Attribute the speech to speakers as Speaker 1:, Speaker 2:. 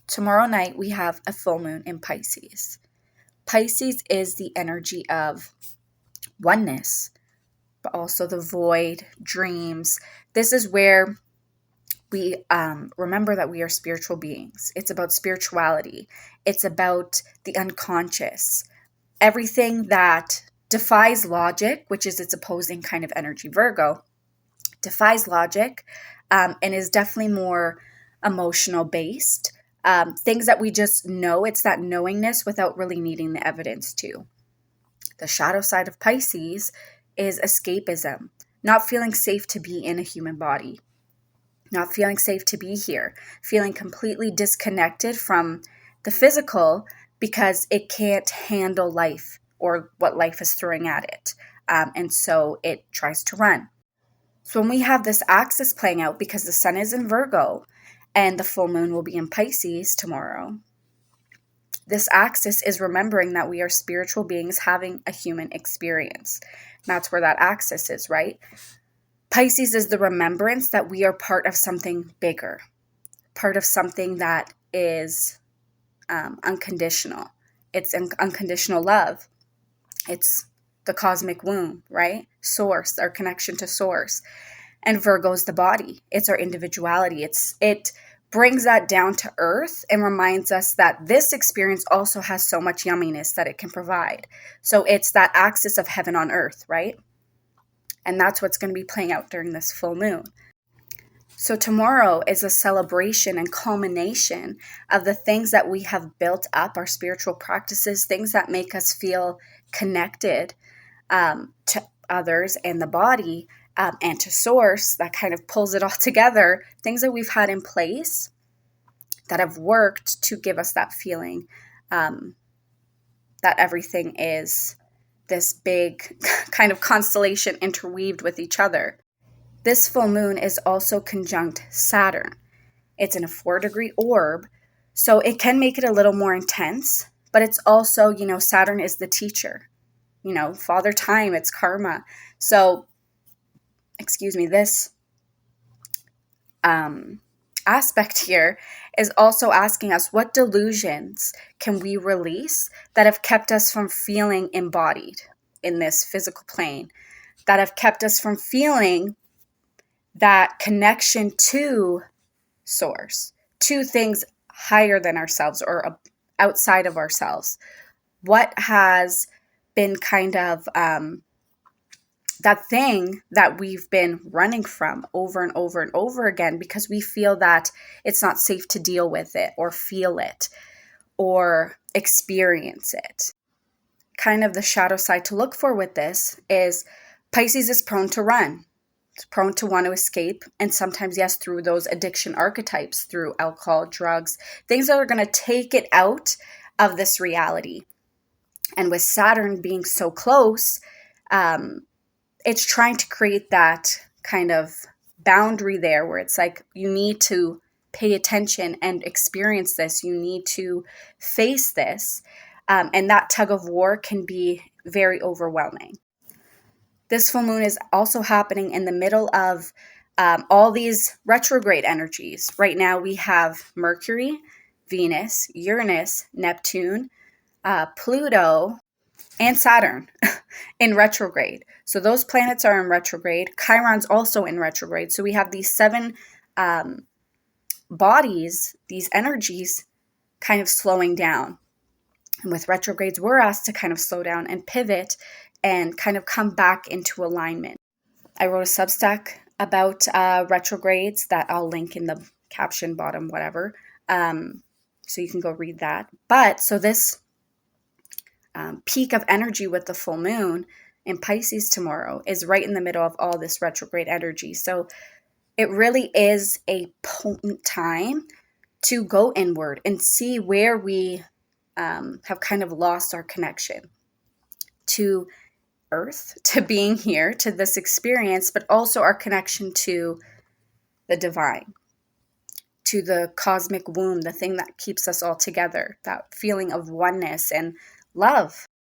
Speaker 1: Tomorrow night, we have a full moon in Pisces. Pisces is the energy of oneness, but also the void, dreams. This is where we remember that we are spiritual beings. It's about spirituality. It's about the unconscious. Everything that defies logic, which is its opposing kind of energy, Virgo, defies logic and is definitely more emotional based. Things that we just know, it's that knowingness without really needing the evidence to. The shadow side of Pisces is escapism, not feeling safe to be in a human body, not feeling safe to be here, feeling completely disconnected from the physical because it can't handle life or what life is throwing at it. And so it tries to run. So when we have this axis playing out, because the sun is in Virgo and the full moon will be in Pisces tomorrow, this axis is remembering that we are spiritual beings having a human experience. That's where that axis is, right? Pisces is the remembrance that we are part of something bigger, part of something that is unconditional. It's unconditional love. It's the cosmic womb, right? Source, our connection to source. And Virgo is the body. It's our individuality. It brings that down to earth and reminds us that this experience also has so much yumminess that it can provide. So it's that axis of heaven on earth, right? And that's what's going to be playing out during this full moon. So tomorrow is a celebration and culmination of the things that we have built up, our spiritual practices, things that make us feel connected to others and the body and to source, that kind of pulls it all together, things that we've had in place that have worked to give us that feeling that everything is this big kind of constellation interweaved with each other. This full moon is also conjunct Saturn. It's in a 4-degree orb, so it can make it a little more intense, but it's also, Saturn is the teacher, Father Time, it's karma. So, this aspect here is also asking us, what delusions can we release that have kept us from feeling embodied in this physical plane, that have kept us from feeling that connection to source, to things higher than ourselves or outside of ourselves? What has been kind of that thing that we've been running from over and over and over again because we feel that it's not safe to deal with it or feel it or experience it? Kind of the shadow side to look for with this is Pisces is prone to run. It's prone to want to escape. And sometimes, yes, through those addiction archetypes, through alcohol, drugs, things that are going to take it out of this reality. And with Saturn being so close, it's trying to create that kind of boundary there where it's like you need to pay attention and experience this. You need to face this. And that tug of war can be very overwhelming. This full moon is also happening in the middle of all these retrograde energies. Right now we have Mercury, Venus, Uranus, Neptune, Pluto, and Saturn in retrograde. So those planets are in retrograde. Chiron's also in retrograde. So we have these 7 bodies, these energies kind of slowing down. And with retrogrades, we're asked to kind of slow down and pivot and kind of come back into alignment. I wrote a substack about retrogrades that I'll link in the caption bottom, whatever. So you can go read that. But so this peak of energy with the full moon in Pisces tomorrow is right in the middle of all this retrograde energy. So it really is a potent time to go inward and see where we have kind of lost our connection to Earth, to being here, to this experience, but also our connection to the divine, to the cosmic womb, the thing that keeps us all together, that feeling of oneness and love.